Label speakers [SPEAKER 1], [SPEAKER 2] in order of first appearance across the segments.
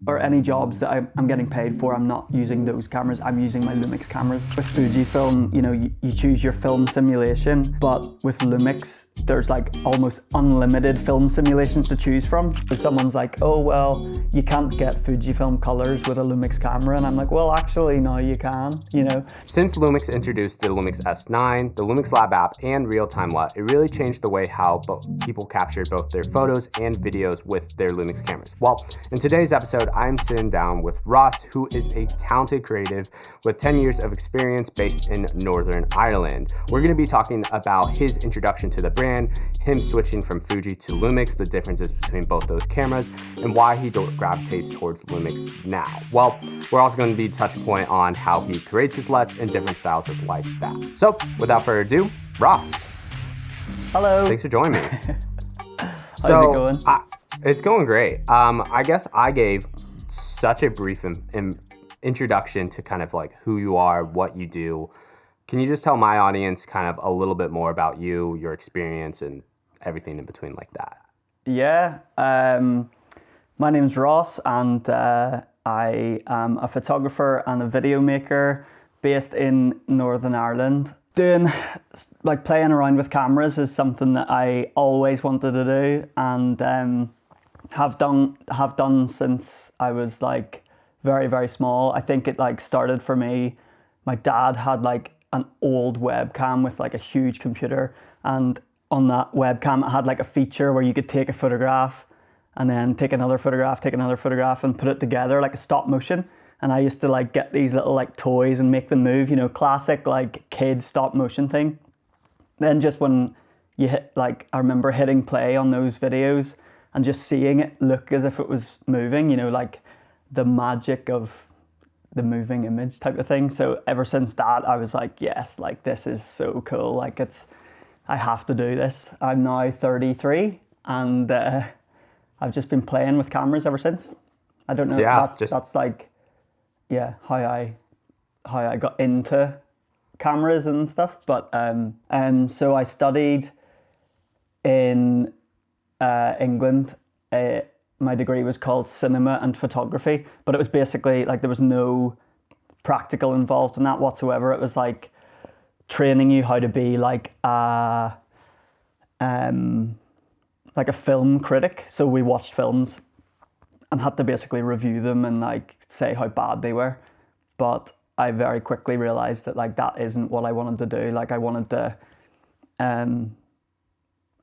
[SPEAKER 1] or any jobs that I'm getting paid for, I'm not using those cameras, I'm using my Lumix cameras. With Fujifilm, you know, you choose your film simulation, but with Lumix, there's like almost unlimited film simulations to choose from. If someone's like, oh, well, you can't get Fujifilm colors with a Lumix camera, and I'm like, well, actually, no, you can, you know.
[SPEAKER 2] Since Lumix introduced the Lumix S9, the Lumix Lab app, and real-time LUT, it really changed the way how people captured both their photos and videos with their Lumix cameras. Well, in today's episode, I'm sitting down with Ross, who is a talented creative with 10 years of experience based in Northern Ireland. We're going to be talking about his introduction to the brand, him switching from Fuji to Lumix, the differences between both those cameras, and why he gravitates towards Lumix now. Well, we're also going to be touching point on how he creates his LUTs and different styles like that. So, without further ado, Ross.
[SPEAKER 1] Hello.
[SPEAKER 2] Thanks for joining me.
[SPEAKER 1] How's it going?
[SPEAKER 2] It's going great. I guess I gave such a brief introduction to kind of like who you are, what you do. Can you just tell my audience kind of a little bit more about you, your experience, and everything in between like that?
[SPEAKER 1] Yeah. My name's Ross, and I am a photographer and a video maker based in Northern Ireland. Playing around with cameras is something that I always wanted to do, and have done since I was like very, very small. I think it like started for me. My dad had like an old webcam with like a huge computer, and on that webcam it had like a feature where you could take a photograph and then take another photograph and put it together like a stop motion. And I used to like get these little like toys and make them move, you know, classic like kid stop motion thing. Then just when you hit, like, I remember hitting play on those videos and just seeing it look as if it was moving, you know, like the magic of the moving image type of thing. So ever since that, I was like, yes, like this is so cool. Like I have to do this. I'm now 33 and I've just been playing with cameras ever since. I don't know.
[SPEAKER 2] Yeah,
[SPEAKER 1] that's like, yeah, how I got into cameras and stuff. But so I studied in England. My degree was called cinema and photography, but it was basically like there was no practical involved in that whatsoever. It was like training you how to be like a film critic. So we watched films and had to basically review them and like say how bad they were. But I very quickly realized that like that isn't what I wanted to do. Like I wanted to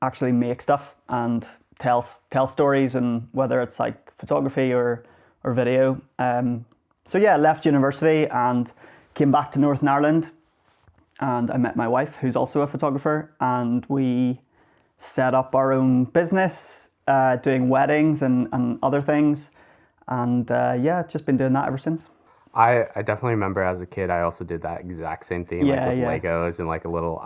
[SPEAKER 1] actually make stuff and tell stories, and whether it's like photography or video. So yeah, I left university and came back to Northern Ireland, and I met my wife, who's also a photographer, and we set up our own business, doing weddings and other things. And yeah, just been doing that ever since.
[SPEAKER 2] I definitely remember as a kid, I also did that exact same thing, like with Legos and like a little,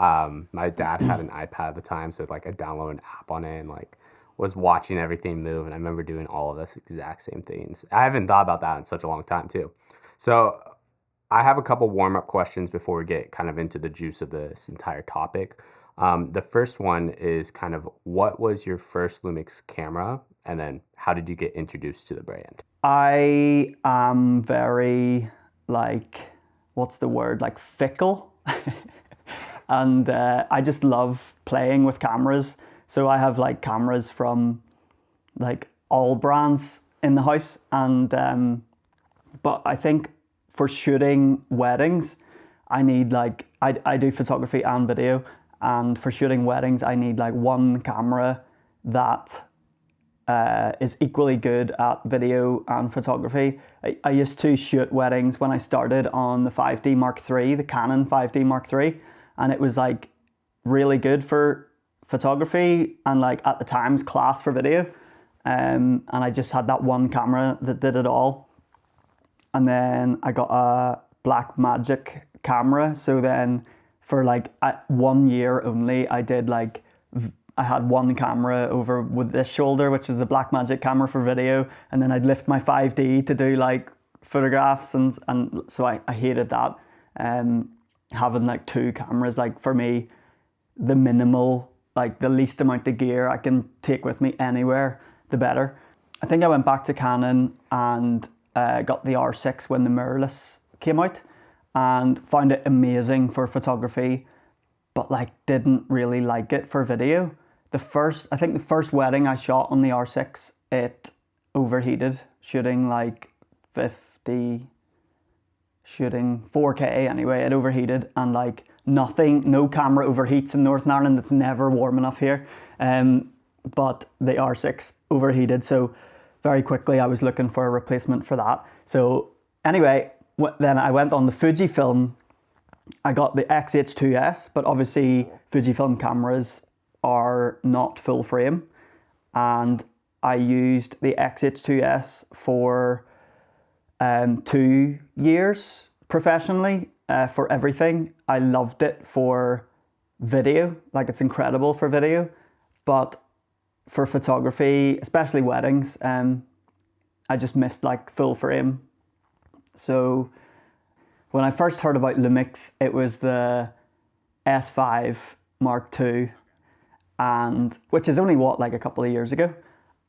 [SPEAKER 2] my dad had an iPad at the time, so like I downloaded an app on it and like was watching everything move. And I remember doing all of this exact same things. I haven't thought about that in such a long time too. So I have a couple warm-up questions before we get kind of into the juice of this entire topic. The first one is kind of, what was your first Lumix camera? And then how did you get introduced to the brand?
[SPEAKER 1] I am very, like, what's the word? Like fickle. And I just love playing with cameras. So I have like cameras from like all brands in the house. And but I think for shooting weddings, I need like, I do photography and video. And for shooting weddings, I need like one camera that is equally good at video and photography. I used to shoot weddings when I started on the 5D Mark III, the Canon 5D Mark III. And it was like really good for photography and like at the times class for video. And I just had that one camera that did it all. And then I got a Blackmagic camera. So then for like 1 year only, I did like, I had one camera over with this shoulder, which is a Blackmagic camera for video. And then I'd lift my 5D to do like photographs. And so I hated that. Having like two cameras, like for me, the minimal, like the least amount of gear I can take with me anywhere, the better. I think I went back to Canon and got the R6 when the mirrorless came out, and found it amazing for photography, but like didn't really like it for video. I think the first wedding I shot on the R6, it overheated, shooting 4K anyway. It overheated, and like no camera overheats in Northern Ireland. It's never warm enough here. But the R6 overheated, so very quickly I was looking for a replacement for that. So anyway, then I went on the Fujifilm. I got the X-H2S, but obviously Fujifilm cameras are not full frame, and I used the X-H2S for 2 years professionally for everything. I loved it for video, like it's incredible for video, but for photography, especially weddings, I just missed like full frame. So when I first heard about Lumix, it was the S5 Mark II, and which is only like a couple of years ago,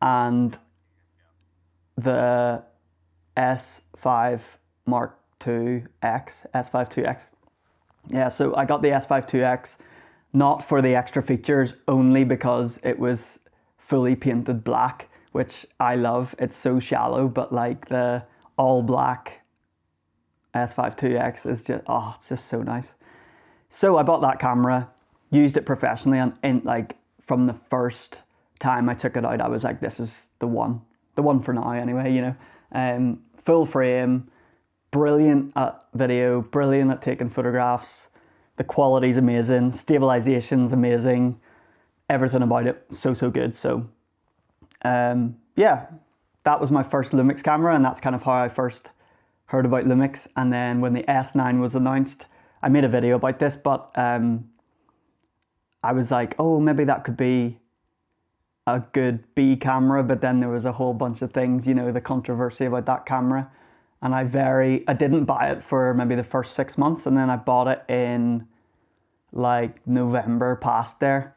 [SPEAKER 1] and the S5 Mark II X, S5 IIX. Yeah, so I got the S5 IIX not for the extra features, only because it was fully painted black, which I love. It's so shallow, but like the all black S5 IIX is just, it's just so nice. So I bought that camera, used it professionally, and like from the first time I took it out, I was like, this is the one for now anyway, you know. Full frame, brilliant at video, brilliant at taking photographs. The quality's amazing, stabilization's amazing, everything about it so good. So yeah, that was my first Lumix camera, and that's kind of how I first heard about Lumix. And then when the S9 was announced, I made a video about this, but I was like, oh, maybe that could be a good B camera, but then there was a whole bunch of things, you know, the controversy about that camera. And I didn't buy it for maybe the first 6 months, and then I bought it in like November past there.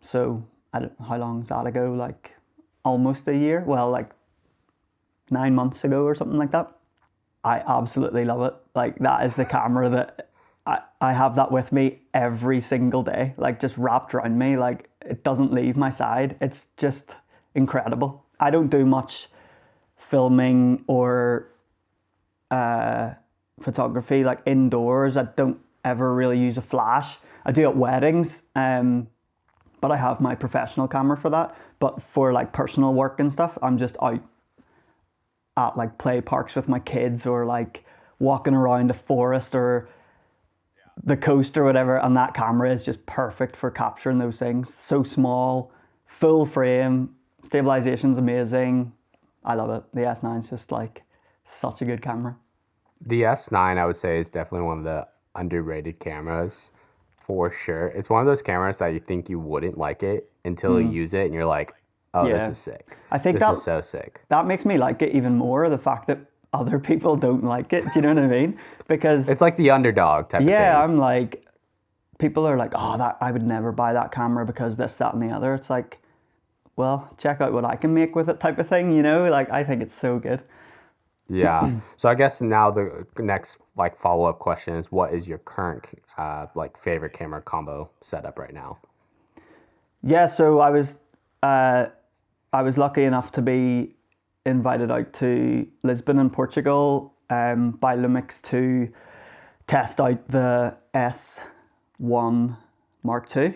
[SPEAKER 1] So how long is that ago? Like almost a year? Well, like 9 months ago or something like that. I absolutely love it. Like that is the camera that I have that with me every single day, like just wrapped around me. Like it doesn't leave my side. It's just incredible. I don't do much filming or photography like indoors. I don't ever really use a flash. I do at weddings, but I have my professional camera for that. But for like personal work and stuff, I'm just out at like play parks with my kids, or like walking around the forest or the coast or whatever, and that camera is just perfect for capturing those things. So small, full frame, stabilization's amazing. I love it. The S9 is just like such a good camera.
[SPEAKER 2] The S9, I would say, is definitely one of the underrated cameras for sure. It's one of those cameras that you think you wouldn't like it until you use it, and you're like, oh,
[SPEAKER 1] Yeah.
[SPEAKER 2] this is sick.
[SPEAKER 1] I think
[SPEAKER 2] this is so sick.
[SPEAKER 1] That makes me like it even more, the fact that other people don't like it. Do you know what I mean? Because
[SPEAKER 2] it's like the underdog type of thing.
[SPEAKER 1] yeah, I'm like, people are like, oh, that I would never buy that camera because this, that, and the other. It's like, well, check out what I can make with it type of thing, you know? Like, I think it's so good.
[SPEAKER 2] Yeah. So I guess now the next like follow-up question is, what is your current like favorite camera combo setup right now?
[SPEAKER 1] Yeah, so I was lucky enough to be invited out to Lisbon in Portugal by Lumix to test out the S1 Mark II,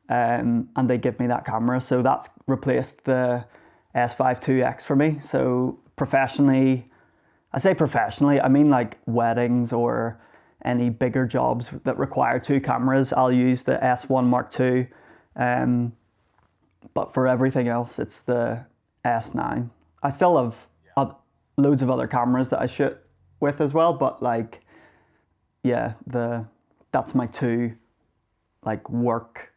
[SPEAKER 1] and they give me that camera. So that's replaced the S5 IIX for me. So professionally, I say professionally, I mean like weddings or any bigger jobs that require two cameras, I'll use the S1 Mark II. But for everything else, it's the S9. I still have loads of other cameras that I shoot with as well, but like, yeah, that's my two like work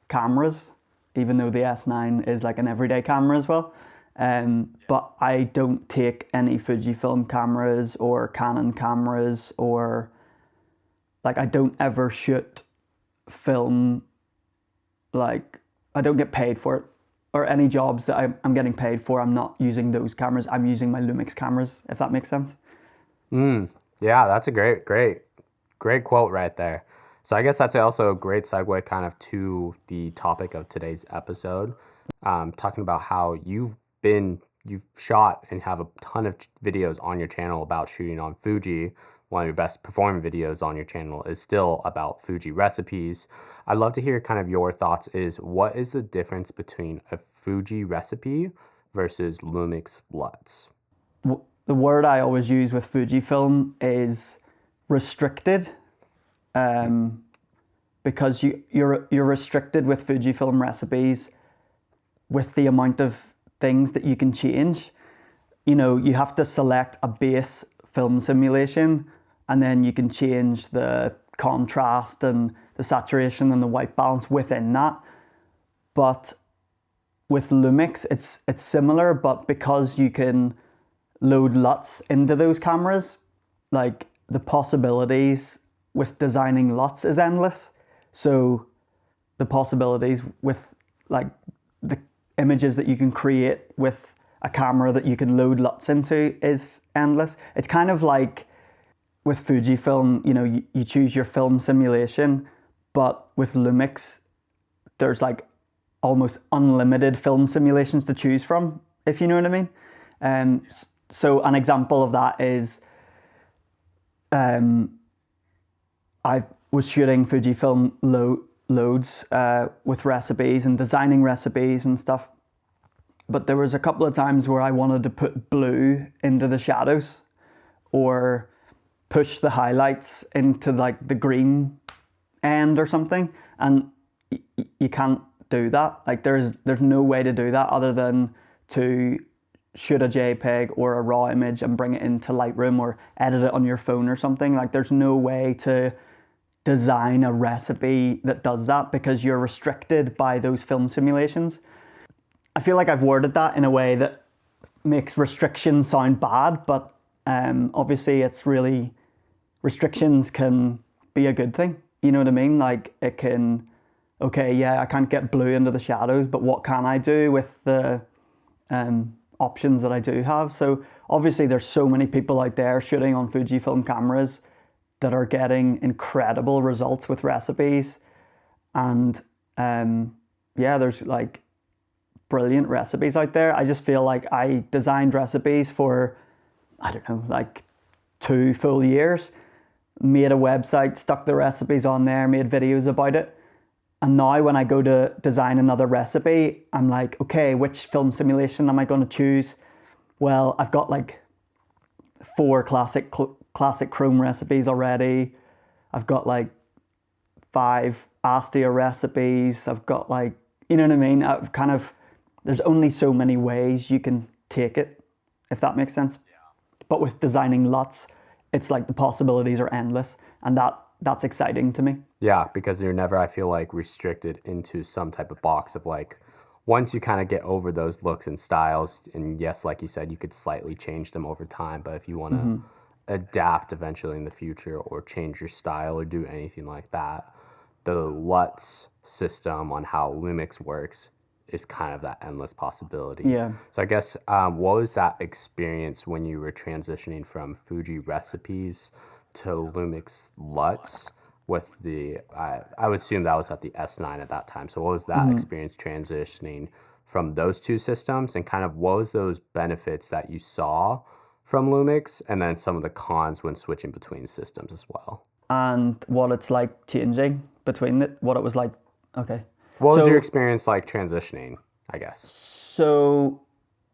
[SPEAKER 1] cameras, even though the S9 is like an everyday camera as well. But I don't take any Fujifilm cameras or Canon cameras, or like I don't ever shoot film. Like I don't get paid for it. or any jobs that I'm getting paid for, I'm not using those cameras. I'm using my Lumix cameras, if that makes sense.
[SPEAKER 2] Yeah, that's a great quote right there. So I guess that's also a great segue kind of to the topic of today's episode, talking about how you've shot and have a ton of videos on your channel about shooting on Fuji. One of your best performing videos on your channel is still about Fuji recipes. I'd love to hear kind of your thoughts is what is the difference between a Fuji recipe versus Lumix LUTs?
[SPEAKER 1] The word I always use with Fujifilm is restricted, because you're restricted with Fujifilm recipes with the amount of things that you can change. You know, you have to select a base film simulation, and then you can change the contrast and the saturation and the white balance within that. But with Lumix, it's similar, but because you can load LUTs into those cameras, like the possibilities with designing LUTs is endless. So the possibilities with like the images that you can create with a camera that you can load LUTs into is endless. It's kind of like with Fujifilm, you know, you choose your film simulation, but with Lumix, there's like almost unlimited film simulations to choose from, if you know what I mean. So an example of that is I was shooting Fujifilm loads with recipes and designing recipes and stuff. But there was a couple of times where I wanted to put blue into the shadows or push the highlights into like the green end or something. And you can't do that. Like there's no way to do that other than to shoot a JPEG or a raw image and bring it into Lightroom or edit it on your phone or something. Like there's no way to design a recipe that does that because you're restricted by those film simulations. I feel like I've worded that in a way that makes restrictions sound bad, but obviously it's really, restrictions can be a good thing. You know what I mean? Like it can, okay, yeah, I can't get blue into the shadows, but what can I do with the options that I do have? So obviously there's so many people out there shooting on Fujifilm cameras that are getting incredible results with recipes. And yeah, there's like brilliant recipes out there. I just feel like I designed recipes for, I don't know, like 2 full years, made a website, stuck the recipes on there, made videos about it. And now when I go to design another recipe, I'm like, okay, which film simulation am I going to choose? Well, I've got like 4 classic Chrome recipes already. I've got like 5 Astia recipes. I've got like, you know what I mean? I've kind of, there's only so many ways you can take it, if that makes sense. Yeah. But with designing LUTs, it's like the possibilities are endless, and that's exciting to me.
[SPEAKER 2] Yeah, because you're never, I feel like, restricted into some type of box of like, once you kind of get over those looks and styles, and yes, like you said, you could slightly change them over time, but if you want to adapt eventually in the future or change your style or do anything like that, the LUTs system on how Lumix works is kind of that endless possibility.
[SPEAKER 1] Yeah.
[SPEAKER 2] So I guess what was that experience when you were transitioning from Fuji recipes to Lumix LUTs with the, I would assume that was at the S9 at that time. So what was that experience transitioning from those two systems, and kind of what was those benefits that you saw from Lumix, and then some of the cons when switching between systems as well?
[SPEAKER 1] And what it's like changing between it, what it was like, okay.
[SPEAKER 2] What was your experience like transitioning, I guess?
[SPEAKER 1] So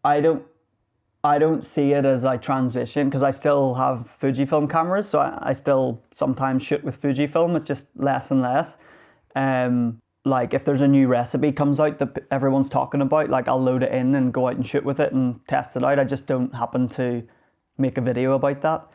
[SPEAKER 1] I don't see it as I transition because I still have Fujifilm cameras, so I still sometimes shoot with Fujifilm. It's just less and less. Like if there's a new recipe comes out that everyone's talking about, like I'll load it in and go out and shoot with it and test it out. I just don't happen to make a video about that.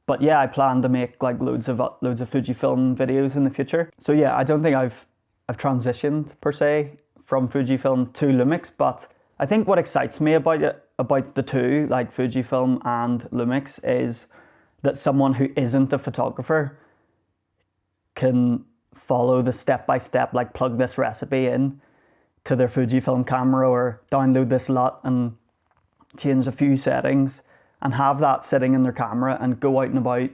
[SPEAKER 1] But yeah, I plan to make like loads of Fujifilm videos in the future. So yeah, I don't think I've transitioned per se from Fujifilm to Lumix, but I think what excites me about the two, like Fujifilm and Lumix, is that someone who isn't a photographer can follow the step-by-step, like plug this recipe in, to their Fujifilm camera or download this LUT and change a few settings and have that sitting in their camera and go out and about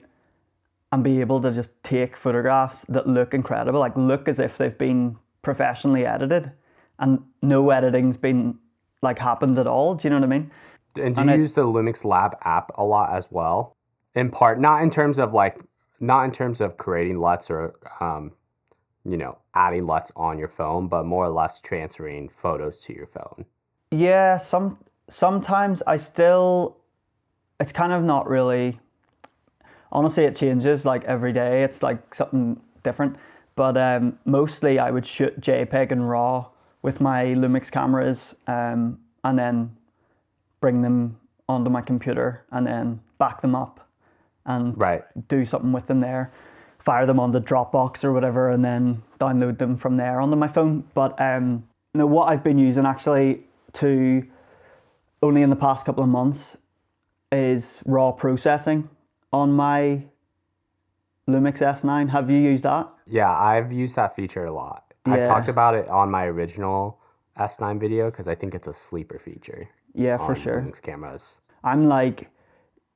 [SPEAKER 1] and be able to just take photographs that look incredible, like look as if they've been professionally edited and no editing's been like happened at all. Do you know what I mean?
[SPEAKER 2] And do you use the Lumix Lab app a lot as well? In part, not in terms of creating LUTs or adding LUTs on your phone, but more or less transferring photos to your phone.
[SPEAKER 1] Yeah, sometimes it's kind of not really, honestly it changes like every day, it's like something different, but mostly I would shoot JPEG and RAW with my Lumix cameras and then bring them onto my computer and then back them up and do something with them there, fire them onto Dropbox or whatever, and then download them from there onto my phone. But what I've been using actually to only in the past couple of months is raw processing on my Lumix S9. Have you used that?
[SPEAKER 2] Yeah, I've used that feature a lot. Yeah. I've talked about it on my original S9 video because I think it's a sleeper feature.
[SPEAKER 1] Yeah, for sure.
[SPEAKER 2] Lumix cameras.
[SPEAKER 1] I'm like,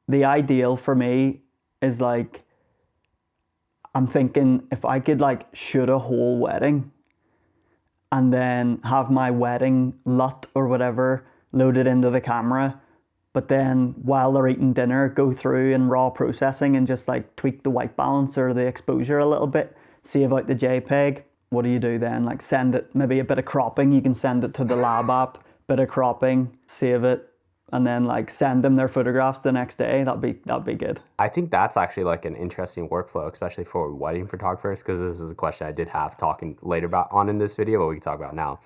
[SPEAKER 1] the ideal for me is like, I'm thinking if I could like shoot a whole wedding and then have my wedding LUT or whatever loaded into the camera, but then while they're eating dinner, go through and raw processing and just like tweak the white balance or the exposure a little bit, save out the JPEG. What do you do then? Like send it, maybe a bit of cropping, you can send it to the lab app, bit of cropping, save it, and then like send them their photographs the next day. That'd be good.
[SPEAKER 2] I think that's actually like an interesting workflow, especially for wedding photographers, because this is a question I did have talking later about on in this video, but we can talk about now,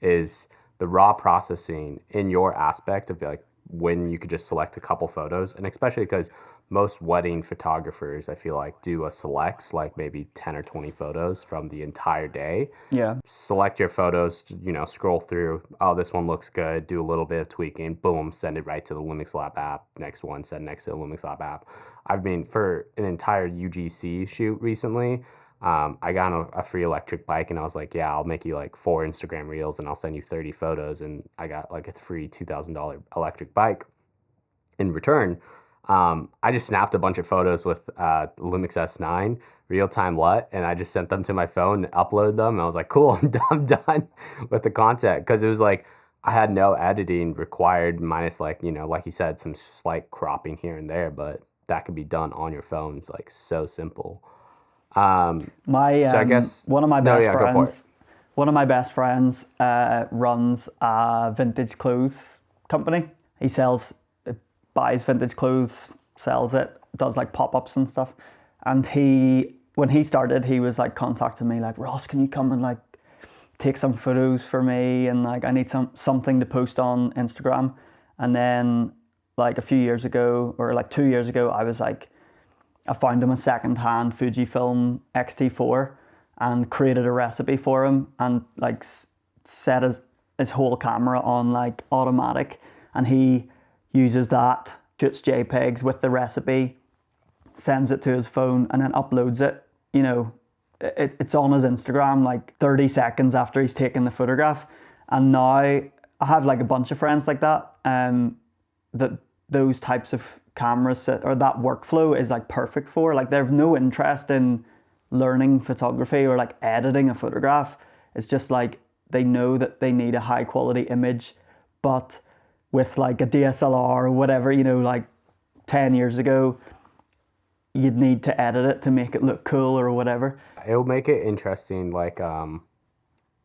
[SPEAKER 2] is the raw processing in your aspect of like when you could just select a couple photos, and especially because most wedding photographers, I feel like, do a selects, like maybe 10 or 20 photos from the entire day.
[SPEAKER 1] Yeah.
[SPEAKER 2] Select your photos, scroll through, oh, this one looks good, do a little bit of tweaking, boom, send it right to the Lumix Lab app. Next one, send next to the Lumix Lab app. I mean, for an entire UGC shoot recently, I got a free electric bike and I was like, yeah, I'll make you like 4 Instagram reels and I'll send you 30 photos. And I got like a free $2,000 electric bike in return. I just snapped a bunch of photos with Lumix S9 real-time LUT, and I just sent them to my phone and uploaded them. And I was like, cool, I'm done with the content, because it was like I had no editing required, minus like like you said, some slight cropping here and there, but that could be done on your phone. It's like so simple.
[SPEAKER 1] So I guess one of my best friends runs a vintage clothes company. He buys vintage clothes, sells it, does like pop-ups and stuff. And when he started, he was like contacting me like, Ross, can you come and like take some photos for me? And like, I need something to post on Instagram. And then like a few years ago, or like 2 years ago, I found him a secondhand Fujifilm X-T4 and created a recipe for him and like set his whole camera on like automatic. And he uses that, shoots JPEGs with the recipe, sends it to his phone, and then uploads it. It's on his Instagram like 30 seconds after he's taken the photograph. And now I have like a bunch of friends like that, that those types of cameras or that workflow is like perfect for. Like they have no interest in learning photography or like editing a photograph. It's just like they know that they need a high quality image, but with like a DSLR or whatever, like 10 years ago, you'd need to edit it to make it look cool or whatever.
[SPEAKER 2] It'll make it interesting, like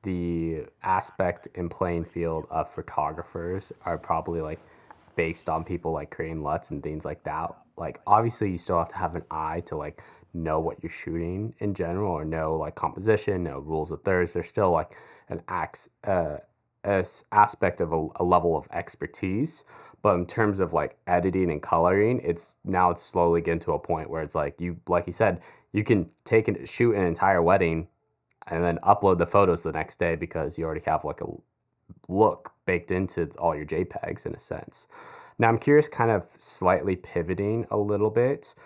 [SPEAKER 2] the aspect and playing field of photographers are probably like based on people like creating LUTs and things like that. Like obviously you still have to have an eye to like know what you're shooting in general, or know like composition, know rules of thirds. There's still like an aspect of a level of expertise, but in terms of like editing and coloring, it's slowly getting to a point where it's like you said, you can shoot an entire wedding and then upload the photos the next day because you already have like a look baked into all your JPEGs in a sense. Now I'm curious, kind of slightly pivoting a little bit,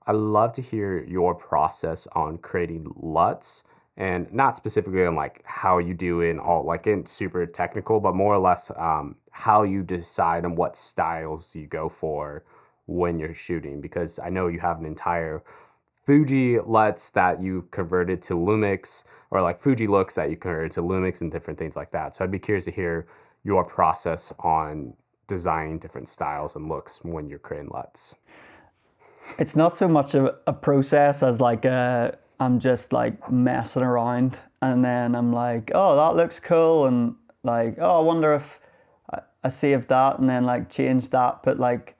[SPEAKER 2] I'd love to hear your process on creating LUTs and not specifically on like how you do it and all like in super technical, but more or less how you decide on what styles you go for when you're shooting, because I know you have an entire Fuji LUTs that you converted to Lumix, or like Fuji looks that you converted to Lumix and different things like that. So I'd be curious to hear your process on designing different styles and looks when you're creating LUTs.
[SPEAKER 1] It's not so much a process as like I'm just like messing around, and then I'm like, oh, that looks cool, and like, oh, I wonder if I saved that, and then like change that, put like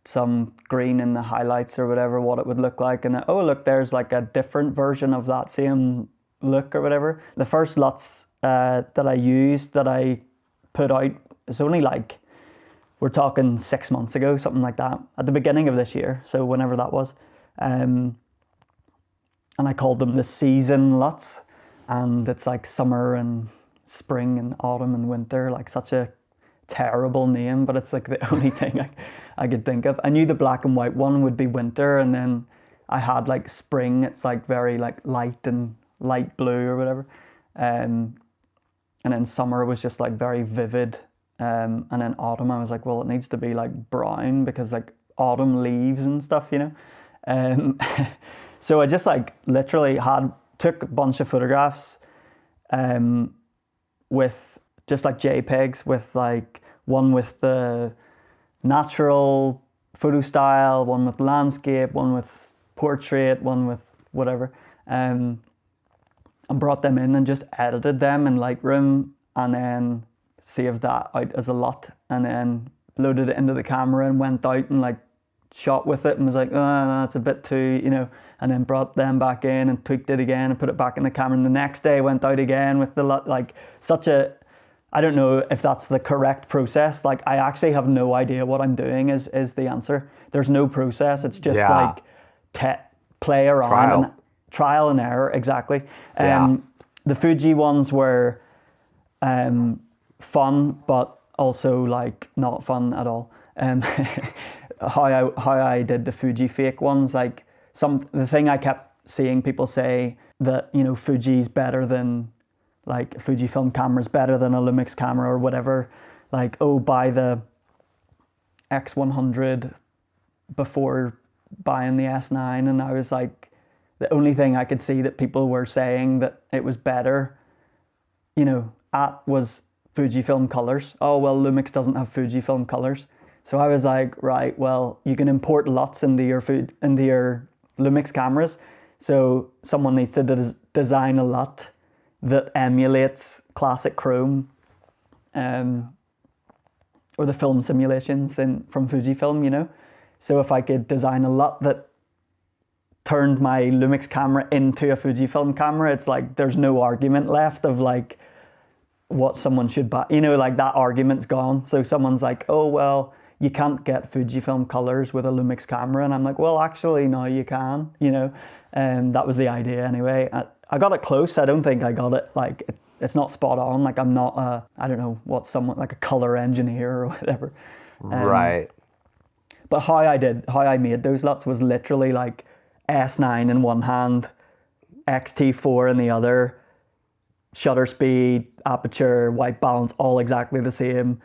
[SPEAKER 1] some green in the highlights or whatever, what it would look like, and then, oh look, there's like a different version of that same look or whatever. The first LUTs that I used, that I put out, is only like, we're talking 6 months ago, something like that, at the beginning of this year, so whenever that was. And I called them the season LUTs, and it's like summer and spring and autumn and winter, like such a terrible name, but it's like the only thing I could think of. I knew the black and white one would be winter, and then I had like spring, it's like very like light and light blue or whatever. And then summer was just like very vivid. And then autumn, I was like, well, it needs to be like brown because like autumn leaves and stuff, you know. So I just like literally took a bunch of photographs with just like JPEGs, with like one with the natural photo style, one with landscape, one with portrait, one with whatever, and brought them in and just edited them in Lightroom, and then saved that out as a LUT, and then loaded it into the camera and went out and like shot with it and was like, oh, no, that's a bit too, you know, and then brought them back in and tweaked it again and put it back in the camera, and the next day went out again with the LUT. Like such a, I don't know if that's the correct process. Like I actually have no idea what I'm doing is the answer. There's no process. It's just like play around and trial and error. Exactly. The Fuji ones were fun, but also like not fun at all. How I did the Fuji fake ones, like the thing I kept seeing people say that, you know, Fuji's better than, like Fujifilm camera's better than a Lumix camera or whatever, like, oh, buy the X100 before buying the S9, and I was like, the only thing I could see that people were saying that it was better, you know, was Fujifilm colors. Oh, well, Lumix doesn't have Fujifilm colors. So I was like, right, well, you can import LUTs into your Lumix cameras. So someone needs to design a LUT that emulates classic Chrome, or the film simulations from Fujifilm, you know. So if I could design a LUT that turned my Lumix camera into a Fujifilm camera, it's like there's no argument left of like what someone should buy. You know, like that argument's gone. So someone's like, oh, well, you can't get Fujifilm colors with a Lumix camera. And I'm like, well, actually, no, you can, you know. That was the idea anyway. I got it close. I don't think I got it, like, it's not spot on. Like, I'm not I don't know what someone, like a color engineer or whatever.
[SPEAKER 2] Right.
[SPEAKER 1] But how I made those LUTs was literally like S9 in one hand, X-T4 in the other, shutter speed, aperture, white balance, all exactly the same.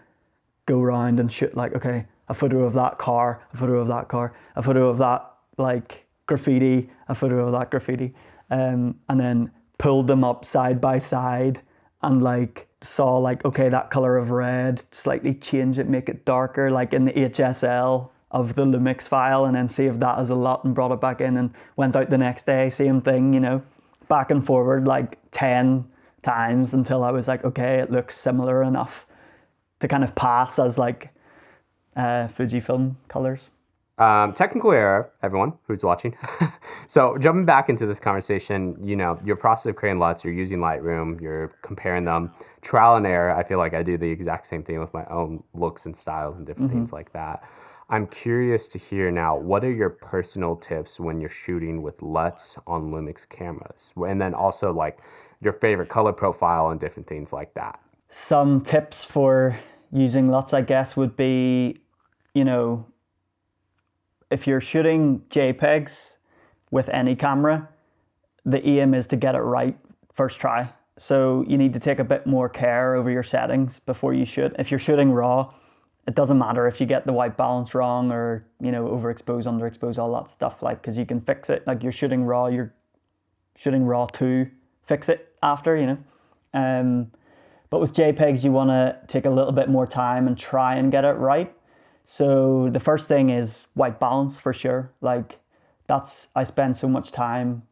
[SPEAKER 1] Go around and shoot like, okay, a photo of that car, a photo of that car, a photo of that like graffiti, a photo of that graffiti, and then pulled them up side by side and like saw like, okay, that color of red, slightly change it, make it darker, like in the HSL of the Lumix file, and then saved that as a LUT and brought it back in and went out the next day, same thing, you know, back and forward like 10 times until I was like, okay, it looks similar enough to kind of pass as like Fujifilm colors.
[SPEAKER 2] Technical error, everyone who's watching. So jumping back into this conversation, you know, your process of creating LUTs, you're using Lightroom, you're comparing them, trial and error. I feel like I do the exact same thing with my own looks and styles and different things like that. I'm curious to hear now, what are your personal tips when you're shooting with LUTs on Lumix cameras? And then also like your favorite color profile and different things like that.
[SPEAKER 1] Some tips for using LUTs, I guess, would be, you know, if you're shooting JPEGs with any camera, the aim is to get it right first try. So you need to take a bit more care over your settings before you shoot. If you're shooting RAW, it doesn't matter if you get the white balance wrong or, overexpose, underexpose, all that stuff, like, because you can fix it. Like, you're shooting RAW to fix it after. But with JPEGs, you want to take a little bit more time and try and get it right. So the first thing is white balance for sure. Like, I spend so much time.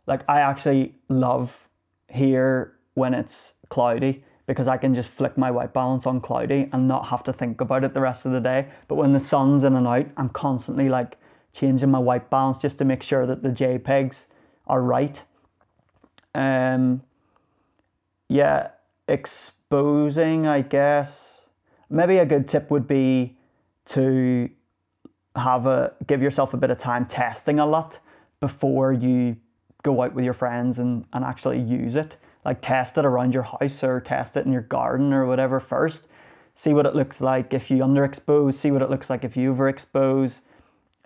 [SPEAKER 1] Like, I actually love here when it's cloudy, because I can just flick my white balance on cloudy and not have to think about it the rest of the day. But when the sun's in and out, I'm constantly like changing my white balance just to make sure that the JPEGs are right. Exposing, I guess. Maybe a good tip would be to give yourself a bit of time testing a lot before you go out with your friends and actually use it. Like, test it around your house or test it in your garden or whatever first. See what it looks like if you underexpose, see what it looks like if you overexpose.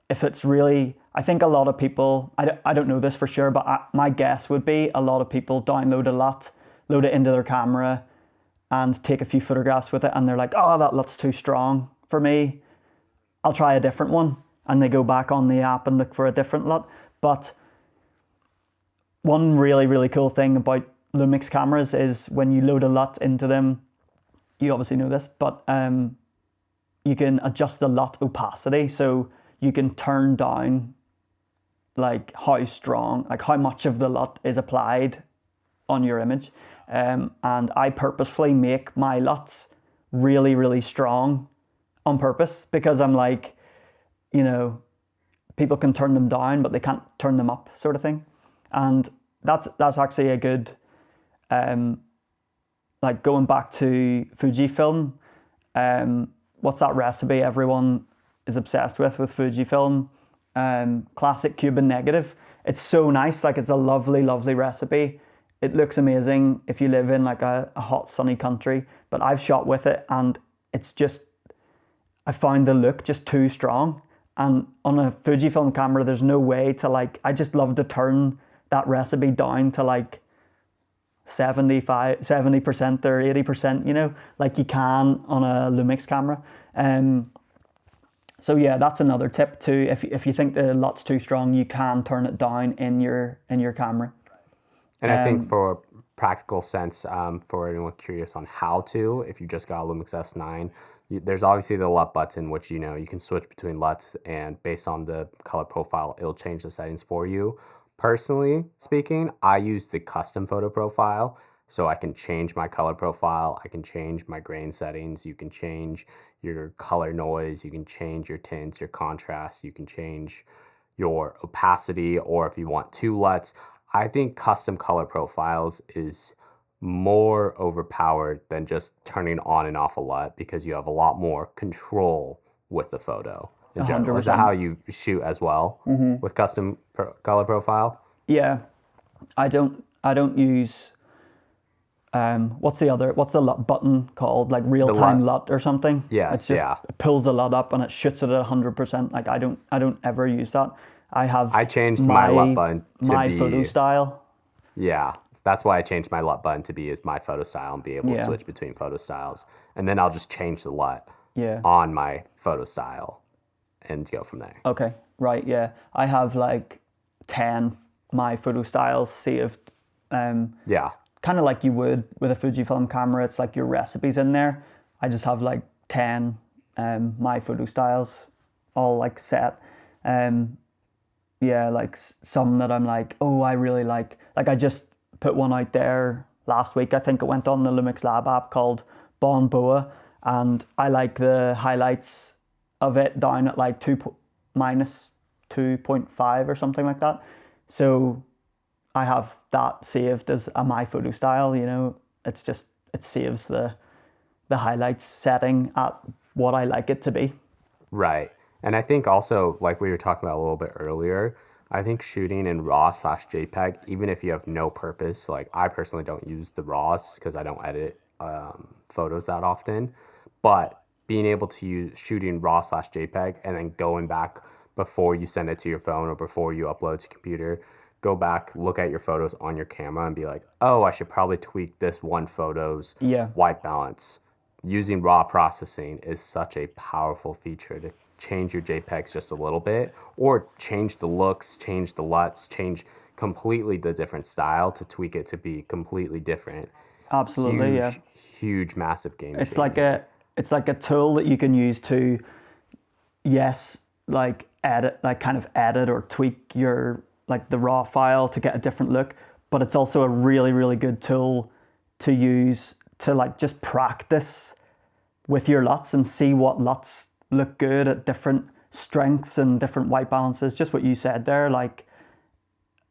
[SPEAKER 1] If it's really, I think a lot of people, I don't know this for sure, but my guess would be a lot of people download a LUT, load it into their camera and take a few photographs with it, and they're like, oh, that LUT's too strong for me. I'll try a different one. And they go back on the app and look for a different LUT. But one really, really cool thing about Lumix cameras is when you load a LUT into them, you obviously know this, but you can adjust the LUT opacity. So you can turn down like how strong, like how much of the LUT is applied on your image. And I purposefully make my LUTs really, really strong on purpose, because I'm like, people can turn them down, but they can't turn them up, sort of thing. And that's actually a good, like, going back to Fujifilm, what's that recipe everyone is obsessed with Fujifilm? Classic Cuban negative. It's so nice. Like, it's a lovely, lovely recipe. It looks amazing if you live in like a hot, sunny country, but I've shot with it and it's just, I found the look just too strong. And on a Fujifilm camera, there's no way to like, I just love to turn that recipe down to like 70% or 80%, like you can on a Lumix camera. So yeah, that's another tip too. If you think the LUT's too strong, you can turn it down in your camera.
[SPEAKER 2] And I think for practical sense, for anyone curious on how to, if you just got a Lumix S9, there's obviously the LUT button, which you can switch between LUTs, and based on the color profile, it'll change the settings for you. Personally speaking, I use the custom photo profile, so I can change my color profile, I can change my grain settings, you can change your color noise, you can change your tints, your contrast, you can change your opacity, or if you want two LUTs. I think custom color profiles is more overpowered than just turning on and off a LUT, because you have a lot more control with the photo in general.
[SPEAKER 1] 100%.
[SPEAKER 2] Is that how you shoot as well with custom color profile?
[SPEAKER 1] Yeah, I don't use what's the LUT button called, like real-time LUT or something?
[SPEAKER 2] Yes,
[SPEAKER 1] it's just, it pulls the LUT up and it shoots it at 100%. Like, I don't ever use that. I changed
[SPEAKER 2] my LUT button to
[SPEAKER 1] my
[SPEAKER 2] be
[SPEAKER 1] photo style.
[SPEAKER 2] Yeah, that's why I changed my LUT button to be as my photo style and be able to switch between photo styles. And then I'll just change the LUT on my photo style and go from there.
[SPEAKER 1] Okay, right, yeah. I have like 10 my photo styles saved. Kind of like you would with a Fujifilm camera. It's like your recipes in there. I just have like 10 my photo styles all like set. Like some that I'm like, oh, I really like I just put one out there last week. I think it went on the Lumix Lab app called Bon Boa, and I like the highlights of it down at like minus 2.5 or something like that. So I have that saved as a my photo style. It's just, it saves the highlights setting at what I like it to be.
[SPEAKER 2] Right. And I think also, like we were talking about a little bit earlier, I think shooting in RAW/JPEG, even if you have no purpose, like I personally don't use the RAWs because I don't edit photos that often, but being able to use shooting RAW/JPEG and then going back before you send it to your phone or before you upload to computer go back, look at your photos on your camera and be like, oh, I should probably tweak this one photo's white balance. Using raw processing is such a powerful feature to change your JPEGs just a little bit, or change the looks, change the LUTs, change completely the different style to tweak it to be completely different.
[SPEAKER 1] Absolutely,
[SPEAKER 2] Huge, massive game
[SPEAKER 1] It's
[SPEAKER 2] changer.
[SPEAKER 1] it's like a tool that you can use to, like edit, like kind of edit or tweak your, like the raw file to get a different look. But it's also a really, really good tool to use to like just practice with your LUTs and see what LUTs look good at different strengths and different white balances. Just what you said there. Like,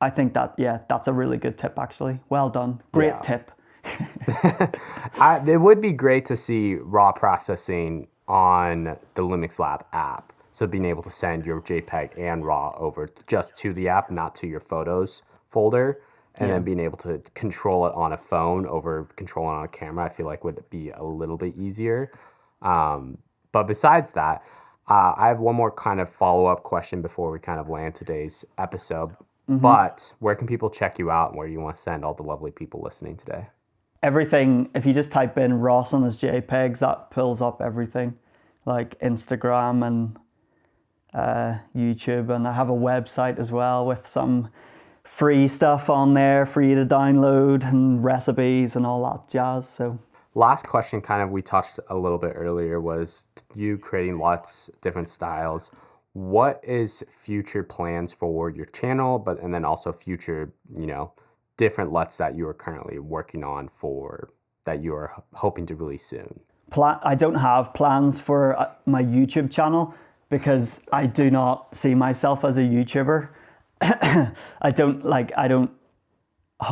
[SPEAKER 1] I think that, that's a really good tip actually. Well done. Great tip.
[SPEAKER 2] It would be great to see raw processing on the LUMIX Lab app. So being able to send your JPEG and RAW over just to the app, not to your photos folder, and then being able to control it on a phone over controlling on a camera, I feel like would be a little bit easier. But besides that, I have one more kind of follow-up question before we kind of land today's episode. But where can people check you out and where you want to send all the lovely people listening today?
[SPEAKER 1] Everything, if you just type in Rawson as JPEGs, that pulls up everything, like Instagram and YouTube. And I have a website as well with some free stuff on there for you to download and recipes and all that jazz. So
[SPEAKER 2] last question, kind of we touched a little bit earlier, was you creating LUTs, different styles. What is future plans for your channel, and then also future, different LUTs that you are currently working on for that you are hoping to release soon?
[SPEAKER 1] I don't have plans for my YouTube channel because I do not see myself as a YouTuber. How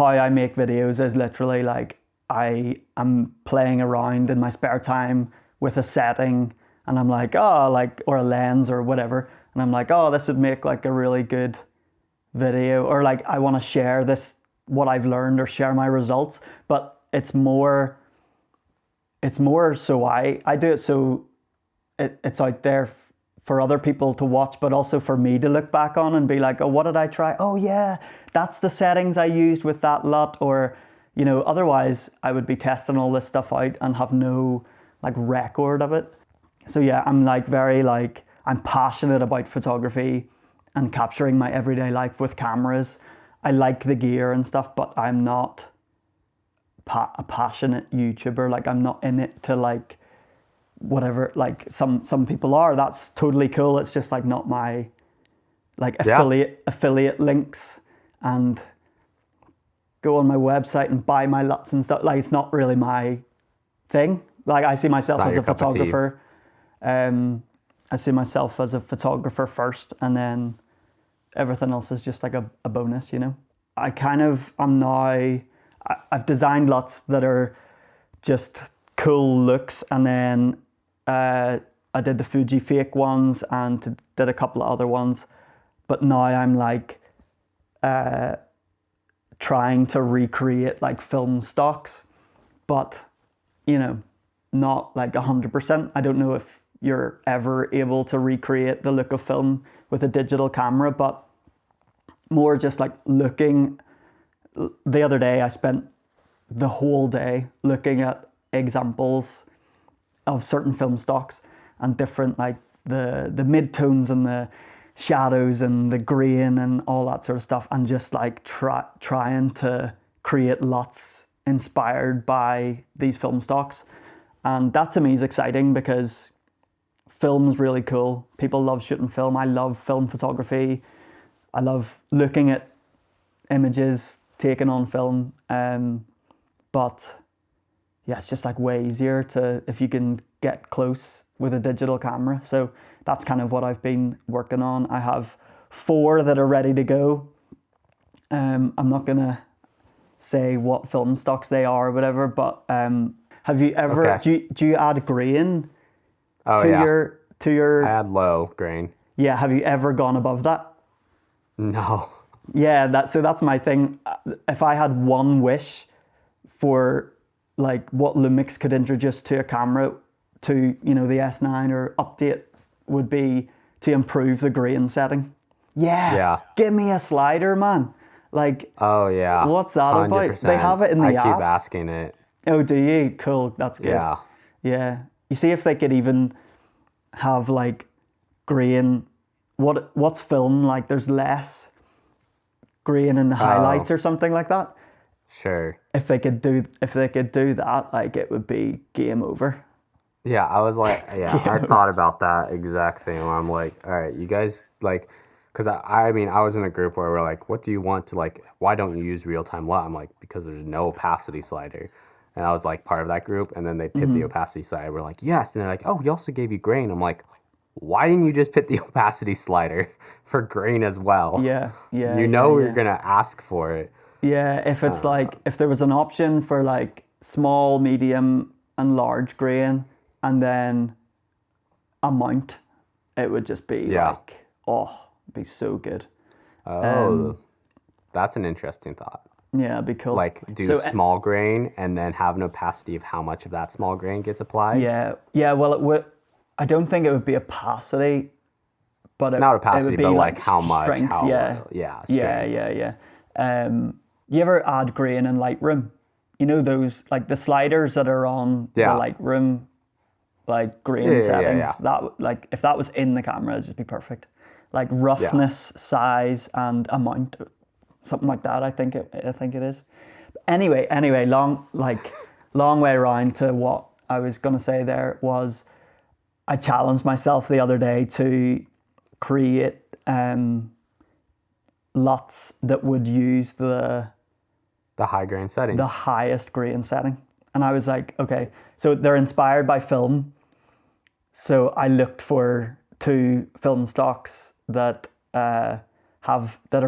[SPEAKER 1] I make videos is literally like I am playing around in my spare time with a setting and I'm like, or a lens or whatever. And I'm like, this would make like a really good video, or like I want to share this, what I've learned, or share my results. But it's more so I do it so it's out there for other people to watch, but also for me to look back on and be like, what did I try? Oh yeah, that's the settings I used with that LUT. Or, otherwise I would be testing all this stuff out and have no like record of it. So yeah, I'm like I'm passionate about photography and capturing my everyday life with cameras. I like the gear and stuff, but I'm not a passionate YouTuber. Like I'm not in it to like whatever, like some people are. That's totally cool. It's just like not my like affiliate links and go on my website and buy my LUTs and stuff. Like it's not really my thing. Like I see myself as a photographer. I see myself as a photographer first, and then everything else is just like a bonus, I kind of am now, I've designed LUTs that are just cool looks, and then I did the Fuji fake ones and did a couple of other ones, but now I'm like trying to recreate like film stocks, but not like 100%. I don't know if you're ever able to recreate the look of film with a digital camera, but more just like looking. The other day I spent the whole day looking at examples of certain film stocks and different like the mid-tones and the shadows and the grain and all that sort of stuff, and just like trying to create LUTs inspired by these film stocks. And that to me is exciting because film's really cool. People love shooting film. I love film photography. I love looking at images taken on film. But yeah, it's just like way easier if you can get close with a digital camera. So that's kind of what I've been working on. I have 4 that are ready to go. I'm not gonna say what film stocks they are or whatever, but have you ever, do you add grain to your...
[SPEAKER 2] I add low grain.
[SPEAKER 1] Yeah, have you ever gone above that?
[SPEAKER 2] No.
[SPEAKER 1] Yeah, that's my thing. If I had one wish for like what Lumix could introduce to a camera, to the S9 or update, would be to improve the grain setting. Yeah. Give me a slider, man. Like,
[SPEAKER 2] Oh yeah.
[SPEAKER 1] what's that about?
[SPEAKER 2] 100%.
[SPEAKER 1] They have it in the
[SPEAKER 2] I
[SPEAKER 1] app.
[SPEAKER 2] keep asking it.
[SPEAKER 1] Oh, do you? Cool. That's good.
[SPEAKER 2] Yeah.
[SPEAKER 1] Yeah. You see if they could even have like grain. What's film like? There's less grain in the highlights or something like that.
[SPEAKER 2] Sure.
[SPEAKER 1] If they could do that, like it would be game over.
[SPEAKER 2] Yeah, I was like, I thought about that exact thing where I'm like, all right, you guys like, because I mean, I was in a group where we're like, what do you want to like, why don't you use real-time LUT? I'm like, because there's no opacity slider. And I was like part of that group, and then they pit the opacity slider. We're like, yes. And they're like, oh, we also gave you grain. I'm like, why didn't you just pit the opacity slider for grain as well?
[SPEAKER 1] Yeah.
[SPEAKER 2] You know we're going to ask for it.
[SPEAKER 1] Yeah, if it's like, if there was an option for like small, medium, and large grain, and then amount, it would just be like, oh, it'd be so good.
[SPEAKER 2] Oh, that's an interesting thought.
[SPEAKER 1] Yeah, it'd be cool.
[SPEAKER 2] Like do small grain and then have an opacity of how much of that small grain gets applied.
[SPEAKER 1] Yeah. Well, it would. I don't think it would be opacity, but
[SPEAKER 2] not opacity,
[SPEAKER 1] it would be
[SPEAKER 2] but like how much?
[SPEAKER 1] Strength.
[SPEAKER 2] How
[SPEAKER 1] Yeah. You ever add grain in Lightroom? You know those like the sliders that are on the Lightroom, like grain settings.
[SPEAKER 2] Yeah.
[SPEAKER 1] That like if that was in the camera, it'd just be perfect. Like roughness, size, and amount, something like that. I think it is. Anyway, long way around to what I was gonna say. There was, I challenged myself the other day to create LUTs that would use the
[SPEAKER 2] high grain settings,
[SPEAKER 1] the highest grain setting. And I was like, okay, so they're inspired by film. So I looked for 2 film stocks that are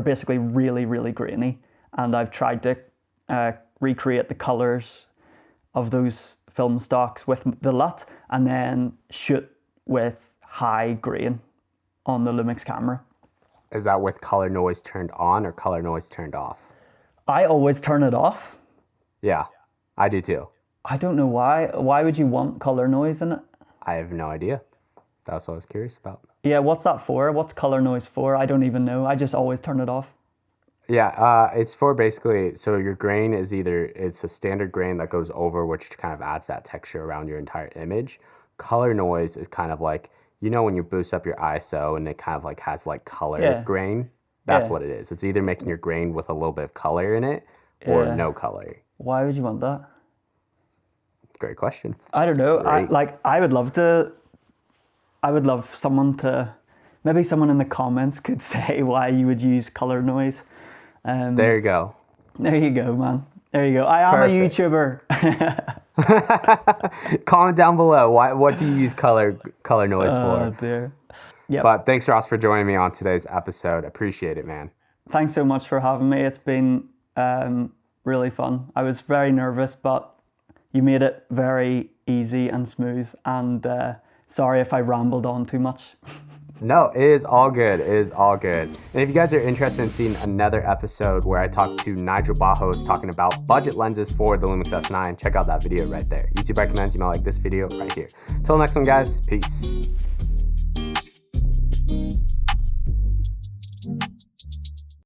[SPEAKER 1] basically really, really grainy. And I've tried to recreate the colors of those film stocks with the LUT and then shoot with high grain on the Lumix camera.
[SPEAKER 2] Is that with color noise turned on or color noise turned off?
[SPEAKER 1] I always turn it off.
[SPEAKER 2] Yeah, I do too.
[SPEAKER 1] I don't know why. Why would you want color noise in it?
[SPEAKER 2] I have no idea. That's what I was curious about.
[SPEAKER 1] Yeah, what's that for? What's color noise for? I don't even know. I just always turn it off.
[SPEAKER 2] Yeah, it's for basically, so your grain is it's a standard grain that goes over, which kind of adds that texture around your entire image. Color noise is kind of like, you know when you boost up your ISO and it kind of like has like color grain? That's what it is. It's either making your grain with a little bit of color in it or no color.
[SPEAKER 1] Why would you want that?
[SPEAKER 2] Great question.
[SPEAKER 1] I don't know. I would love someone to, maybe someone in the comments could say why you would use color noise.
[SPEAKER 2] There you go.
[SPEAKER 1] There you go, man. There you go. I am a YouTuber.
[SPEAKER 2] Comment down below. What do you use color noise for?
[SPEAKER 1] Oh dear. Yep.
[SPEAKER 2] But thanks, Ross, for joining me on today's episode. Appreciate it, man.
[SPEAKER 1] Thanks so much for having me. It's been really fun. I was very nervous, but you made it very easy and smooth. And sorry if I rambled on too much.
[SPEAKER 2] No, it is all good. It is all good. And if you guys are interested in seeing another episode where I talk to Nigel Bajos talking about budget lenses for the LUMIX S9, check out that video right there. YouTube recommends you might like this video right here. Till next one, guys. Peace.